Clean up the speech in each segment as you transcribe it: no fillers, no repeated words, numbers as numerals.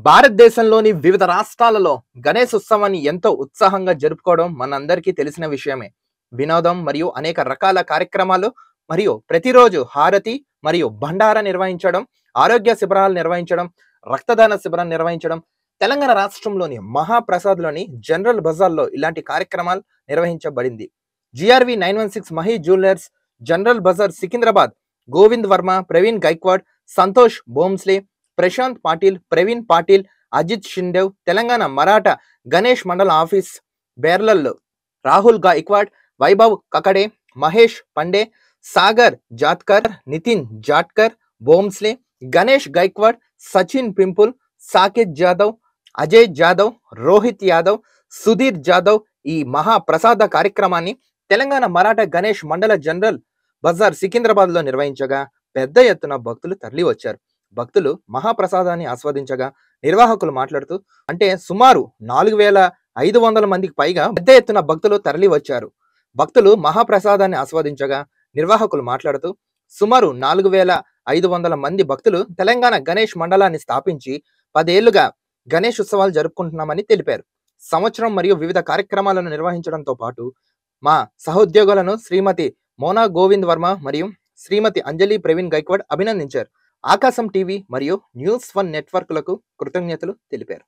భారతదేశంలోని వివిధ రాష్ట్రాలలో గణేశ్ ఉత్సవాన్ని ఎంతో ఉత్సాహంగా జరుపుకోవడం మనందరికీ తెలిసిన విషయమే. వినోదం మరియు అనేక రకాల కార్యక్రమాలు మరియు ప్రతిరోజు హారతి మరియు భండార నిర్వహించడం, ఆరోగ్య శిబిరాలు నిర్వహించడం, రక్తదాన శిబిరం నిర్వహించడం, తెలంగాణ రాష్ట్రంలోని మహాప్రసాద్లోని జనరల్ బజార్లో ఇలాంటి కార్యక్రమాలు నిర్వహించబడింది. GRV 916 Mahi jewellers, General Bazaar Secunderabad, Govind Varma, Praveen Gaikwad, Santosh Bomsle, Prashant Patil, Praveen Patil, Ajit Shindev, Telangana Maratha Ganesh Mandal office బేర్లల్లో రాహుల్ గైక్వాడ్, వైభవ్ కకడే, మహేష్ పండే, సాగర్ జాత్కర్, నితిన్ జాట్కర్, బోమ్స్లే, గణేష్ గైక్వాడ్, సచిన్ పింపుల్, సాకేత్ జాదవ్, అజయ్ జాదవ్, రోహిత్ యాదవ్, సుధీర్ జాదవ్ ఈ మహాప్రసాద కార్యక్రమాన్ని తెలంగాణ మరాఠా గణేష్ మండల జనరల్ బజార్ సికింద్రాబాద్ లో నిర్వహించగా పెద్ద ఎత్తున భక్తులు తరలి వచ్చారు. భక్తులు మహాప్రసాదాన్ని ఆస్వాదించగా నిర్వాహకులు మాట్లాడుతూ అంటే సుమారు 4500 మందికి పైగా పెద్ద ఎత్తున భక్తులు తరలి వచ్చారు. భక్తులు మహాప్రసాదాన్ని ఆస్వాదించగా నిర్వాహకులు మాట్లాడుతూ సుమారు 4500 మంది భక్తులు తెలంగాణ గణేష్ మండలాన్ని స్థాపించి 10 ఏళ్లుగా గణేష్ ఉత్సవాలు జరుపుకుంటున్నామని తెలిపారు. సంవత్సరం మరియు వివిధ కార్యక్రమాలను నిర్వహించడంతో పాటు మా సహోద్యోగులను శ్రీమతి మోనా గోవింద్ వర్మ మరియు శ్రీమతి అంజలి ప్రవీణ్ గైక్వాడ్ అభినందించారు. ఆకాశం టీవీ మరియు న్యూస్1 నెట్వర్క్లకు కృతజ్ఞతలు తెలిపారు.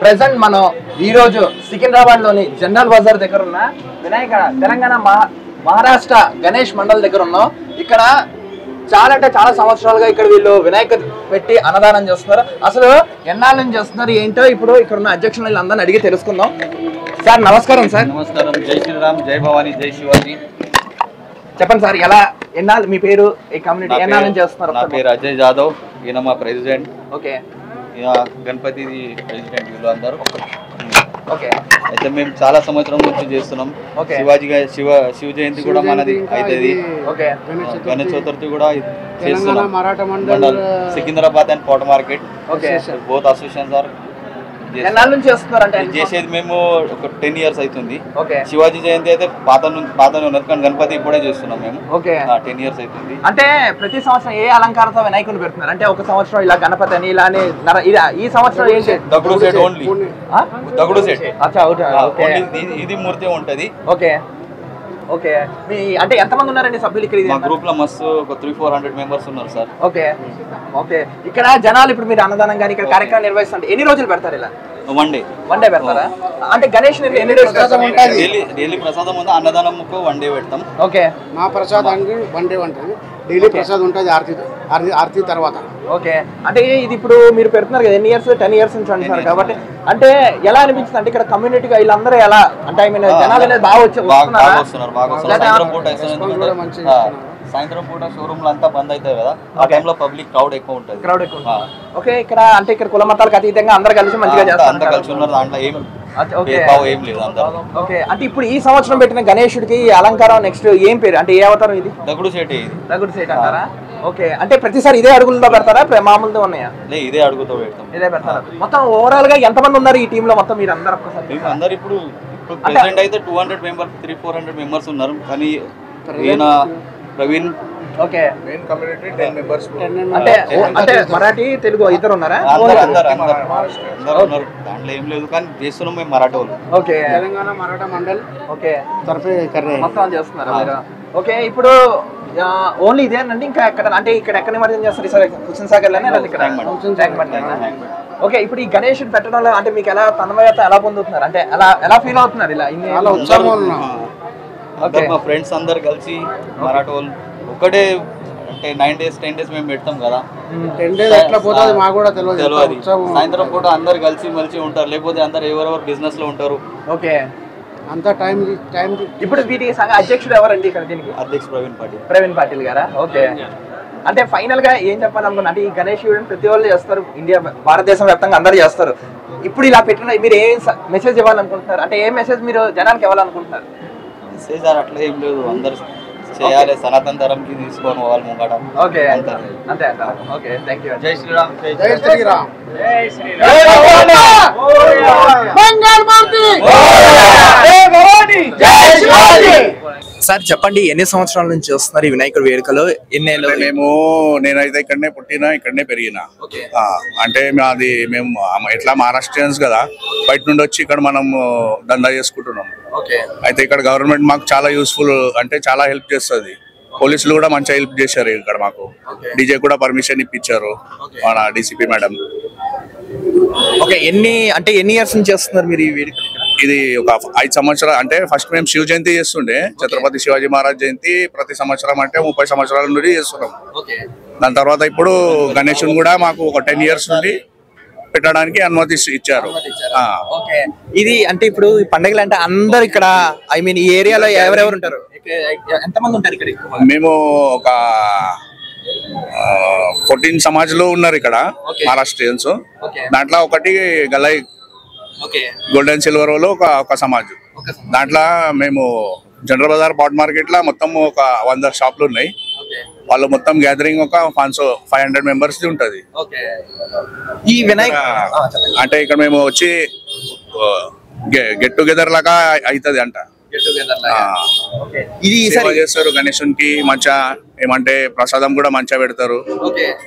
ప్రెసెంట్ మనం ఈ రోజు సికింద్రాబాద్ లోని జనరల్ బజార్ దగ్గర ఉన్న వినాయక తెలంగాణ మహారాష్ట్ర గణేష్ మండల్ దగ్గర ఉన్నాం. ఇక్కడ చాలా సంవత్సరాలుగా ఇక్కడ వీళ్ళు వినాయక పెట్టి అన్నదానం చేస్తున్నారు. అసలు ఎన్నాళ్ళ నుంచి చేస్తున్నారు ఏంటో ఇప్పుడు ఇక్కడ ఉన్న అధ్యక్షులు వీళ్ళందరినీ అడిగి తెలుసుకుందాం. సార్ నమస్కారం. సార్ నమస్కారం. జై శ్రీరామ్, జై భవానీ, జై శివాజీ. చెప్పండి సార్, ఎలా ఎన్నాళ్ళు మీ పేరు, ఈ కమ్యూనిటీ ఎన్నాళ్ళ నుంచి చేస్తున్నారు? నా పేరు అజయ్ జాదవ్, ఈయన మా ప్రెసిడెంట్. ఓకే. గణపతి ప్రెసిడెంట్ వీళ్ళు అందరూ. ఓకే. అయితే మేము చాలా సంవత్సరం నుంచి చేస్తున్నాం. శివ జయంతి కూడా మనది అవుతుంది. ఓకే. గణేష్ చతుర్థి కూడా చేస్తున్నాం. Mandal Secunderabad and Kota market both associations are చేసేది. మేము ఒక 10 years అవుతుంది. శివాజీ జయంతి అయితే పాత ఉన్నది, కానీ గణపతి ఇప్పుడే చేస్తున్నాం మేము. 10 years అవుతుంది. అంటే ప్రతి సంవత్సరం ఏ అలంకారంతో వినాయకుని పెడుతున్నారు? అంటే ఒక సంవత్సరం ఇలా గణపతి అని ఇలా ఈ సంవత్సరం దగుడు సెట్ ఓన్లీ. దగుడు సెట్ ఇది మూర్తి ఉంటది. ఓకే. ఓకే. మీ అంటే ఎంతమంది ఉన్నారండి సభ్యులు ఇక్కడ? మా గ్రూప్ లో మస్తు ఒక 300-400 మెంబర్స్ ఉన్నారు సార్. ఓకే. ఓకే. ఇక్కడ జనాలు ఇప్పుడు మీరు అన్నదానం కానీ ఇక్కడ కార్యక్రమం నిర్వహిస్తుంటే ఎన్ని రోజులు పెడతారు ఇలా? వన్ డే పెడతారా? అంటే గణేష్ ఎన్ని డేస్ డైలీ ప్రసాదం ఉంది. అన్నదానం 1 day పెడతాం. ఓకే. మా ప్రసాదానికి 1 day ఉంటుంది. డైలీ ప్రసాదం ఉంటుంది ఆరతి తర్వాత. ఓకే. అంటే ఇది ఇప్పుడు మీరు పెడుతున్నారు కదా, ఎన్ని ఇయర్స్? 10 years నుంచి అంటున్నారు కాబట్టి అంటే ఎలా అనిపించింది? అంటే ఇక్కడ కమ్యూనిటీగా వీళ్ళందరూ ఎలా అంటే ఐ మీన్ జనాలు అనేది బాగా సాయంత్రం పూట షోరూమ్లు అంతా బంద్ అవుతాయి కదా, ఆ టైంలో పబ్లిక్ క్రౌడ్ ఎక్కువ ఉంటుంది. ఓకే. ఇక్కడ అంటే ఇక్కడ కుల మతాలకు అతీతంగా అందరు కలిసి మంచిగా చేస్తారు. అందరు కలిసి ఉన్నారు. దాంట్లో ఏం లేదు అందరూ. ఓకే. అంటే ఇప్పుడు ఈ సంవత్సరం పెట్టిన గణేశుడికి అలంకారం నెక్స్ట్ ఏం పేరు? అంటే ఏ అవతారం ఇది? దగుడు సెట్. దగుడు సెట్ అంటారా? ఓకే. అంటే ప్రతిసారి ఇదే అడుగులతో పెడతారా, మామూలుతో ఉన్నాయా? ఇదే అడుగుతో పెడతాం. ఇదే పెడతారా? మొత్తం ఓవరాల్ గా ఎంత మంది ఉన్నారు ఈ టీమ్ లో? మొత్తం మీరు అందరు అందరు ఇప్పుడు ప్రెసెంట్ అయితే 200 మెంబర్స్ 300-400 మెంబర్స్ ఉన్నారు. కానీ ఈయన Praveen okay. Main community 10 members. అంటే మరాఠీ తెలుగు ఇద్దరు ఉన్నారా? ఉన్నారు. దాంట్లో ఏం లేదు, కానీ చేస్తున్నాం మేము మరాఠీ వాళ్ళు. ఓకే. తెలంగాణ మరాఠా మండల్ ఓకే తరఫే మొత్తం చేస్తున్నారు మీరు. ఓకే. ఇప్పుడు ఓన్లీ ఇదేనండి ఇంకా ఎక్కడ అంటే ఇక్కడ ఎక్కడ నిమజ్జనం చేస్తారు? సరే హుస్సేన్ సాగర్ లోనే ఇక్కడ. ఓకే. ఇప్పుడు ఈ గణేషుడు పెట్టడంలో అంటే మీకు ఎలా తన్మయత ఎలా పొందుతున్నారు? అంటే ఎలా ఫీల్ అవుతున్నారు? ఇలా ఉత్సాహం. మా ఫ్రెండ్స్ అందరు కలిసి మరాఠీ వాళ్ళు ఒకటే అంటే 9 days 10 days మేము పెడతాం కదా, 10 days ఎట్లా పోతుంది మాకు కూడా తెలియదు. సాయంత్రం పూట అందరు కలిసి మలిసి ఉంటారు, లేకపోతే అందరు ఎవరెవరు బిజినెస్ లో ఉంటారు. ఓకే, అంతా టైం. ఇప్పుడు వీటి సంఘ అధ్యక్షుడు ఎవరండి ఇక్కడ దీనికి? అధ్యక్షుడు ప్రవీణ్ పాటిల్ గారా? ఓకే. అంటే ఫైనల్ గా ఏం చెప్పాలనుకున్నా అంటే ఈ గణేష్ ఈవెంట్ ప్రతి వాళ్ళు చేస్తారు, ఇండియా భారతదేశం వ్యాప్తంగా అందరూ చేస్తారు. ఇప్పుడు ఇలా పెట్టిన మీరు ఏం మెసేజ్ ఇవ్వాలనుకుంటున్నారు? అంటే ఏ మెసేజ్ మీరు జనానికి ఇవ్వాలనుకుంటున్నారు? మెసేజ్ అట్లా ఏం లేదు, అందరు చేయాలి, సనాతన ధరంకి తీసుకొని పోవాలి ముంగట. ఓకే, అంతే అంటారా? Okay, thank you. జై శ్రీరామ్. జై శ్రీరామ్. సార్ చెప్పండి, ఎన్ని సంవత్సరాల నుంచి వస్తున్నారు ఈ వినాయకుడి వేడుకలు? నేనైతే ఇక్కడనే పుట్టినా, ఇక్కడనే పెరిగినా. అంటే మేము ఎట్లా మహారాష్ట్రియన్స్ కదా, బయట నుండి వచ్చి ఇక్కడ మనం దందా చేసుకుంటున్నాం. అయితే ఇక్కడ గవర్నమెంట్ మాకు చాలా యూస్ఫుల్, అంటే చాలా హెల్ప్ చేస్తుంది. పోలీసులు కూడా మంచిగా హెల్ప్ చేశారు ఇక్కడ మాకు. డీజే కూడా పర్మిషన్ ఇప్పించారు మన డీసీపీ మేడం. ఓకే, ఎన్ని ఇయర్స్ నుంచి చేస్తున్నారు మీరు ఈ వేడుక? ఇది ఒక 5 సంవత్సరాలు. అంటే ఫస్ట్ మేము శివ జయంతి చేస్తుండే, ఛత్రపతి శివాజీ మహారాజ్ జయంతి ప్రతి సంవత్సరం, అంటే 30 సంవత్సరాల నుండి చేస్తున్నాం. దాని తర్వాత ఇప్పుడు గణేశుని కూడా మాకు ఒక 10 years నుండి పెట్టడానికి అనుమతి ఇచ్చారు. ఇది అంటే ఇప్పుడు ఈ పండుగలు అంటే అందరు ఇక్కడ, ఐ మీన్ ఈ ఏరియాలో ఎవరెవరు ఉంటారు? ఎంతమంది ఉంటారు ఇక్కడ? మేము ఒక 14 సమాజ్లు ఉన్నారు ఇక్కడ మహారాష్ట్రియన్స్. దాంట్లో ఒకటి గలై గోల్డెన్ సిల్వర్ లో ఒక సమాజ్. దాంట్లో మేము జనరల్ బజార్ పాట్ మార్కెట్ లో మొత్తం ఒక 100 షాపులు ఉన్నాయి. వాళ్ళు మొత్తం గ్యాదరింగ్ ఒక 500 మెంబర్స్ ఉంటది. ఈ వినాయక అంటే ఇక్కడ మేము వచ్చి గెట్ టుగెదర్ లాగా అవుతుంది అంట. ఇది చేస్తారు గణేశునికి మంచిగా, ఏమంటే ప్రసాదం కూడా మంచిగా పెడతారు.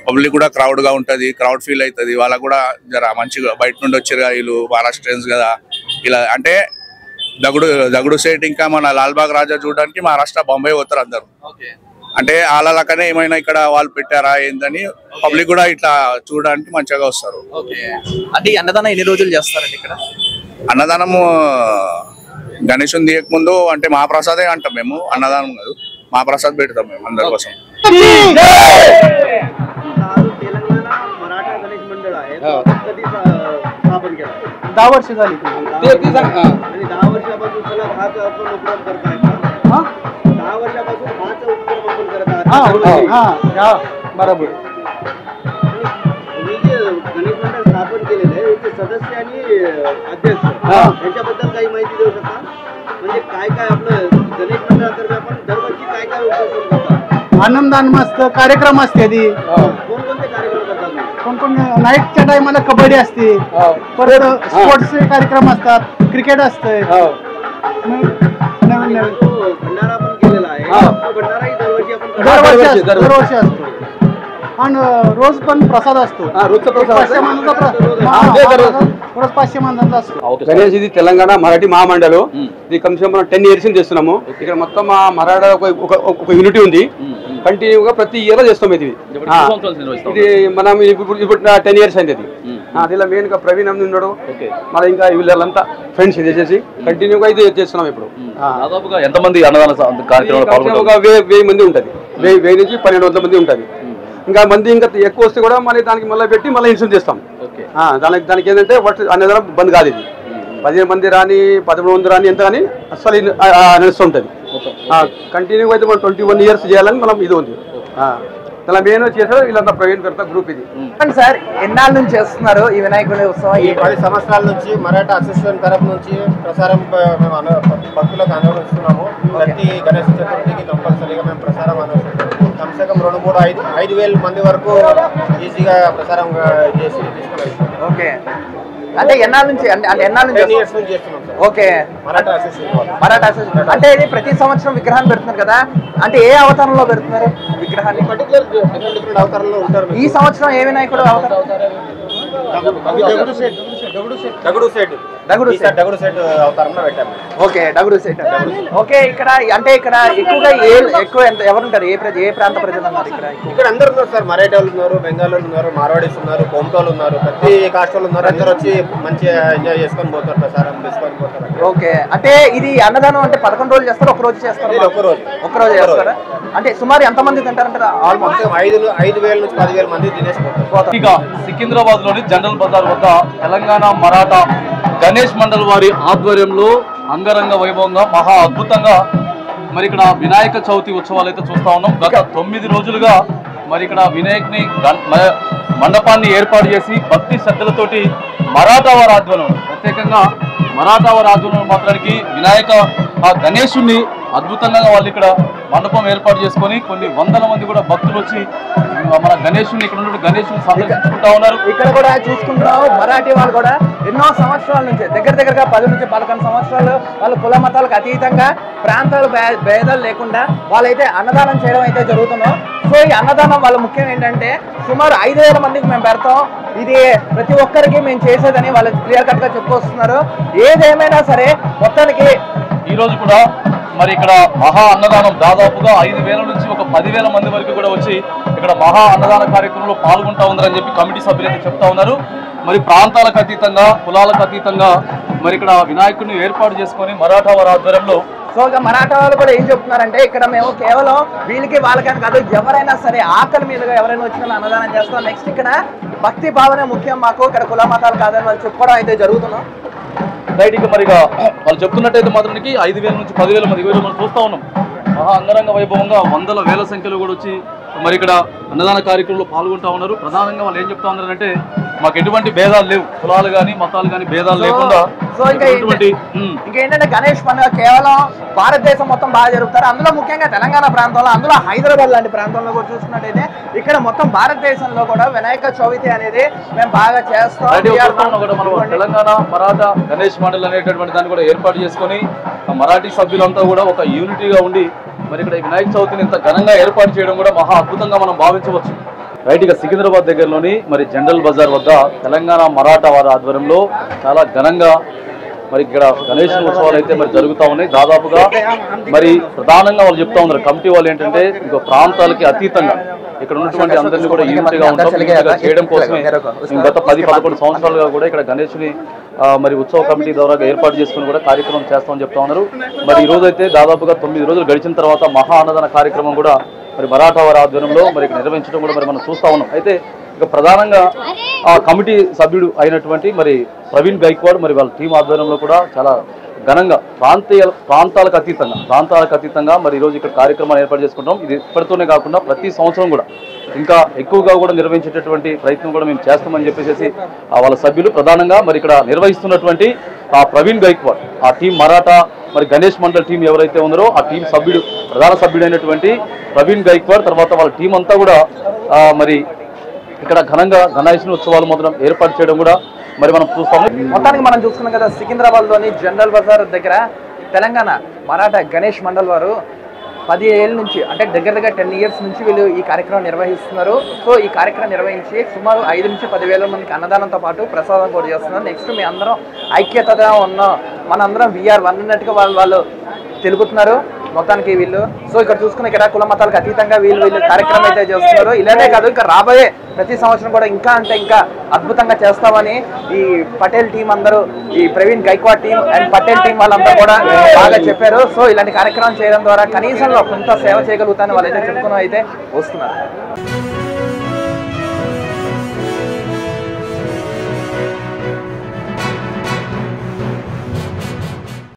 పబ్లిక్ కూడా క్రౌడ్ గా ఉంటది, క్రౌడ్ ఫీల్ అవుతుంది. వాళ్ళకు కూడా జర మంచిగా బయట నుండి వచ్చారు వీళ్ళు మహారాష్ట్రియన్స్ కదా. ఇలా అంటే దగుడు సేట్ ఇంకా మన లాల్బాగ్ రాజా చూడడానికి మహారాష్ట్ర బాంబే పోతారు అందరు. అంటే వాళ్ళ లెక్కనే ఏమైనా ఇక్కడ వాళ్ళు పెట్టారా ఏందని పబ్లిక్ కూడా ఇట్లా చూడడానికి మంచిగా వస్తారు. అంటే అన్నదానం ఎన్ని రోజులు చేస్తారండి ఇక్కడ? అన్నదానము గణేశుని తీయక ముందు అంటే మహాప్రసాదే అంటాం మేము, అన్నదానం కాదు, మహాప్రసాద్ పెడతాం మేము అందరి కోసం. बरोबर. गणेश मंडळ स्थापन केलेलं आहे, याचे सदस्य आणि अध्यक्ष यांच्याबद्दल काही माहिती देऊ शकता? म्हणजे काय काय आपलं गणेश मंडळातर्फे आपण दरवर्षी काय काय उपक्रम करतात? आनंदान मस्त कार्यक्रम असते आधी. कोणकोणते कार्यक्रम करतात? कोण नाईटच्या टायमाला कबड्डी असते, परत स्पोर्ट्सचे कार्यक्रम असतात, क्रिकेट असतंय. नवीन नवीन भंडारा पण केलेला आहे, तो भंडाराही दरवर्षी आपण दरवर्षी असतो. आणि रोज पण प्रसाद असतो. रोज 500 మంది असतो. గణేష్ ఇది తెలంగాణ మరాఠీ మహామండలం. ఇది కమ్సే మనం 10 years చేస్తున్నాము. ఇక్కడ మొత్తం మా మరాఠా ఒక యూనిటీ ఉంది, కంటిన్యూగా ప్రతి ఇయర్ చేస్తాం. ఇది మనం ఇప్పుడు 10 years అయింది. అది ఇలా మెయిన్ గా ప్రవీణ్ అని ఉన్నాడు, మన ఇంకా వీళ్ళంతా ఫ్రెండ్స్ చేసేసి కంటిన్యూగా ఇది చేస్తున్నాం. ఇప్పుడు ఎంతమంది అన్నదాన కార్యక్రమాలు? ఒక 1000 మంది ఉంటది, 1000 నుంచి 1200 మంది ఉంటది. ఇంకా మంది ఇంకా ఎక్కువ వస్తే కూడా మళ్ళీ దానికి మళ్ళీ పెట్టి మళ్ళీ ఇన్సూరెన్స్ చేస్తాం. దానికి ఏంటంటే అన్నదానం బంద్ కాదు. ఇది 15 మంది రాని 13 మంది రాని ఎంత కానీ అసలు నడుస్తుంటది కంటిన్యూగా. అయితే మనం 21 years చేయాలని మనం ఇది ఉంది. ఇలా మెయిన్ చేసాడు వీళ్ళంతా ప్రవీణ్ కర్త గ్రూప్. ఇది సార్ ఎన్నాళ్ళ నుంచి చేస్తున్నారు ఈ వినాయకుడి ఉత్సవం? ఈ 10 సంవత్సరాల నుంచి మరాఠా అసోసియేషన్ తరఫు నుంచి ప్రసారం మేము భక్తులకు అనుభవిస్తున్నాము. ప్రతి గణేష చతుర్థికి కంపల్సరీగా మేము ప్రసారం అనుభవిస్తున్నాము. కమ్సే కమ్ 2-5,000 మంది వరకు ఈజీగా ప్రసారం చేసి తీసుకున్నాం. ఓకే, అంటే ఎన్నాళ్ళ నుంచి? అంటే ఎన్నాళ్ళ నుంచి? 10 years నుంచి చేస్తున్నాం sir. Okay, Maratha association. Maratha association అంటే ఇది ప్రతి సంవత్సరం విగ్రహాన్ని పెడుతున్నారు కదా, అంటే ఏ అవతారంలో పెడుతున్నారు విగ్రహాన్ని? పర్టికులర్ డిఫరెంట్ అవతారంలో ఉంటారు. ఈ సంవత్సరం ఏ వినాయకుడు అవతారం? ఈసారి డగుడు సెట్ అవతారంలో పెట్టాము. Okay, డగుడు set. ఓకే, ఇక్కడ అంటే ఇక్కడ ఎక్కువగా ఎవరు ఉంటారు? ఏ ప్రాంత ప్రజలు ఉన్నారు ఇక్కడ? ఇక్కడ అందరు ఉన్నారు సార్. మరాఠీ వాళ్ళు ఉన్నారు, బెంగాల్ వాళ్ళు ఉన్నారు, మార్వాడీస్ ఉన్నారు, కోమటోళ్ళు ఉన్నారు, ప్రతి కాస్ట్ వాళ్ళు ఉన్నారు. అందరూ వచ్చి మంచిగా ఎంజాయ్ చేసుకొని పోతారు, ప్రసారం తీసుకొని పోతారు. ఓకే, అంటే ఇది అన్నదానం అంటే 11 రోజులు చేస్తారు, ఒక రోజు చేస్తారు? ఒక రోజు చేస్తారా? అంటే సుమారు ఎంత మంది తింటారంటారు? ఆల్మోస్ట్ 5,000 నుంచి 10,000 మంది తినేసిపోతారు. ఇక సికింద్రాబాద్ లోని జనరల్ బజార్ వద్ద తెలంగాణ మరాఠా గణేష్ మండల్ వారి ఆధ్వర్యంలో అంగరంగ వైభవంగా మహా అద్భుతంగా మరి ఇక్కడ వినాయక చవితి ఉత్సవాలు అయితే చూస్తా ఉన్నాం. గత 9 రోజులుగా మరి ఇక్కడ వినాయకుని మండపాన్ని ఏర్పాటు చేసి భక్తి శ్రద్ధలతోటి మరాఠా వారి ఆధ్వర్యంలో, ప్రత్యేకంగా మరాఠా వారి ఆధ్వర్యంలో మాత్రానికి వినాయక గణేశుణ్ణి అద్భుతంగా వాళ్ళు ఇక్కడ మండపం ఏర్పాటు చేసుకొని కొన్ని వందల మంది కూడా భక్తులు వచ్చి మన గణేశుని ఇక్కడ ఉన్న గణేశుని సందర్శించుకుంటా ఉన్నారు. ఇక్కడ కూడా చూసుకుంటాం మరాఠీ వాళ్ళు కూడా ఎన్నో సంవత్సరాల నుంచి దగ్గరగా 10 నుంచి 11 సంవత్సరాలు వాళ్ళు కుల మతాలకు అతీతంగా ప్రాంతాల భేదాలు లేకుండా వాళ్ళైతే అన్నదానం చేయడం అయితే జరుగుతున్నాం. సో ఈ అన్నదానం వాళ్ళ ముఖ్యం ఏంటంటే సుమారు 5,000 మందికి మేము పెడతాం, ఇది ప్రతి ఒక్కరికి మేము చేసేదని వాళ్ళు క్లియర్ కట్ గా చెప్పుకొస్తున్నారు. ఏదేమైనా సరే మొత్తానికి ఈ రోజు కూడా మరి ఇక్కడ మహా అన్నదానం దాదాపుగా 5,000 నుంచి ఒక 10,000 మంది వరకు కూడా వచ్చి ఇక్కడ మహా అన్నదాన కార్యక్రమంలో పాల్గొంటా ఉన్నారని చెప్పి కమిటీ సభ్యులు అయితే చెప్తా ఉన్నారు. మరి ప్రాంతాలకు అతీతంగా, కులాలకు అతీతంగా మరి ఇక్కడ వినాయకుడిని ఏర్పాటు చేసుకొని మరాఠా వారి ఆధ్వర్యంలో. సో ఇక మరాఠా వాళ్ళు కూడా ఏం చెప్తున్నారంటే ఇక్కడ మేము కేవలం వీళ్ళకి వాళ్ళకని కాదు, ఎవరైనా సరే ఆకలి మీదుగా ఎవరైనా వచ్చిన అన్నదానం చేస్తాం. నెక్స్ట్ ఇక్కడ భక్తి భావనే ముఖ్యం మాకు, ఇక్కడ కుల మతాలు కాదని వాళ్ళు చెప్పుకోవడం అయితే జరుగుతున్నాం. రైట్, ఇక మరిగా వాళ్ళు చెప్తున్నట్టయితే మాత్రానికి 5,000 నుంచి 10,000 మంది మనం చూస్తూ ఉన్నాం. మహా అంగరంగ వైభవంగా వందల వేల సంఖ్యలో కూడా వచ్చి మరి ఇక్కడ అన్నదాన కార్యక్రమంలో పాల్గొంటా ఉన్నారు. ప్రధానంగా వాళ్ళు ఏం చెప్తా ఉన్నారంటే మాకు ఎటువంటి భేదాలు లేవు, కులాలు కానీ మతాలు కానీ భేదాలు లేకుండా. సో ఇంకేంటంటే గణేష్ పండుగ కేవలం భారతదేశం మొత్తం బాగా జరుగుతారు, అందులో ముఖ్యంగా తెలంగాణ ప్రాంతంలో, అందులో హైదరాబాద్ లాంటి ప్రాంతంలో కూడా చూసుకున్నట్టయితే ఇక్కడ మొత్తం భారతదేశంలో కూడా వినాయక చవితి అనేది మేము బాగా చేస్తాం. తెలంగాణ మరాఠా గణేష్ మండల్ అనేటటువంటి దాన్ని కూడా ఏర్పాటు చేసుకొని మరాఠీ సభ్యులంతా కూడా ఒక యూనిటీగా ఉండి మరి ఇక్కడ వినాయక చవితిని ఇంత ఘనంగా ఏర్పాటు చేయడం కూడా మహా అద్భుతంగా మనం భావించవచ్చు. రైట్, ఇక సికింద్రాబాద్ దగ్గరలోని మరి జనరల్ బజార్ వద్ద తెలంగాణ మరాఠా వారి ఆధ్వర్యంలో చాలా ఘనంగా మరి ఇక్కడ గణేష్ ఉత్సవాలు అయితే మరి జరుగుతూ ఉన్నాయి. దాదాపుగా మరి ప్రధానంగా వాళ్ళు చెప్తా ఉన్నారు కమిటీ వాళ్ళు ఏంటంటే ఇంకో ప్రాంతాలకి అతీతంగా ఇక్కడ ఉన్నటువంటి అందరినీ కూడా యూనిట్గా చేయడం కోసమే గత 10-11 సంవత్సరాలుగా కూడా ఇక్కడ గణేష్ని మరి ఉత్సవ కమిటీ ద్వారా ఏర్పాటు చేసుకుని కూడా కార్యక్రమం చేస్తామని చెప్తా ఉన్నారు. మరి ఈ రోజు అయితే దాదాపుగా 9 రోజులు గడిచిన తర్వాత మహా అన్నదాన కార్యక్రమం కూడా మరి మరాఠా వారి ఆధ్వర్యంలో మరి ఇక్కడ నిర్వహించడం కూడా మరి మనం చూస్తా ఉన్నాం. అయితే ఇక ప్రధానంగా ఆ కమిటీ సభ్యుడు అయినటువంటి మరి ప్రవీణ్ గైక్వాడ్ మరి వాళ్ళ టీం ఆధ్వర్యంలో కూడా చాలా ఘనంగా ప్రాంతాలకు అతీతంగా మరి ఈరోజు ఇక్కడ కార్యక్రమాన్ని ఏర్పాటు చేసుకుంటాం. ఇది ఇప్పటితోనే కాకుండా ప్రతి సంవత్సరం కూడా ఇంకా ఎక్కువగా కూడా నిర్వహించేటటువంటి ప్రయత్నం కూడా మేము చేస్తామని చెప్పేసి వాళ్ళ సభ్యులు ప్రధానంగా మరి ఇక్కడ నిర్వహిస్తున్నటువంటి ఆ ప్రవీణ్ గైక్వాడ్, ఆ టీం మరాఠా మరి గణేష్ మండల్ టీం ఎవరైతే ఉన్నారో ఆ టీం సభ్యుడు, ప్రధాన సభ్యుడైనటువంటి ప్రవీణ్ గైక్వాడ్ తర్వాత వాళ్ళ టీం అంతా కూడా మరి ఇక్కడ ఘనంగా గణేశుని ఉత్సవాలు మొత్తం ఏర్పాటు చేయడం కూడా మరి మనం చూస్తాము. మొత్తానికి మనం చూసుకున్నాం కదా, సికింద్రాబాద్ లోని జనరల్ బజార్ దగ్గర తెలంగాణ మరాఠా గణేష్ మండల్ వారు 10 ఏళ్ళ నుంచి అంటే దగ్గర 10 ఇయర్స్ నుంచి వీళ్ళు ఈ కార్యక్రమం నిర్వహిస్తున్నారు. సో ఈ కార్యక్రమం నిర్వహించి సుమారు 5 నుంచి 10,000 మందికి అన్నదానంతో పాటు ప్రసాదం కూడా చేస్తున్నారు. నెక్స్ట్ మీ అందరం ఐక్యతగా ఉన్నాం, మనందరం వీఆర్ వన్ అన్నట్టుగా వాళ్ళు తెలుపుతున్నారు మొత్తానికి వీళ్ళు. సో ఇక్కడ చూసుకున్న ఇక్కడ కుల మతాలకు అతీతంగా వీళ్ళు కార్యక్రమం అయితే చేస్తున్నారు. ఇలానే కాదు, ఇంకా రాబోయే ప్రతి సంవత్సరం కూడా ఇంకా అంటే ఇంకా అద్భుతంగా చేస్తామని ఈ పటేల్ టీం అందరూ, ఈ Praveen Gaikwad team and Patel team వాళ్ళంతా కూడా బాగా చెప్పారు. సో ఇలాంటి కార్యక్రమం చేయడం ద్వారా కనీసంలో కొంత సేవ చేయగలుగుతానని వాళ్ళైతే చెప్పుకుని అయితే వస్తున్నారు.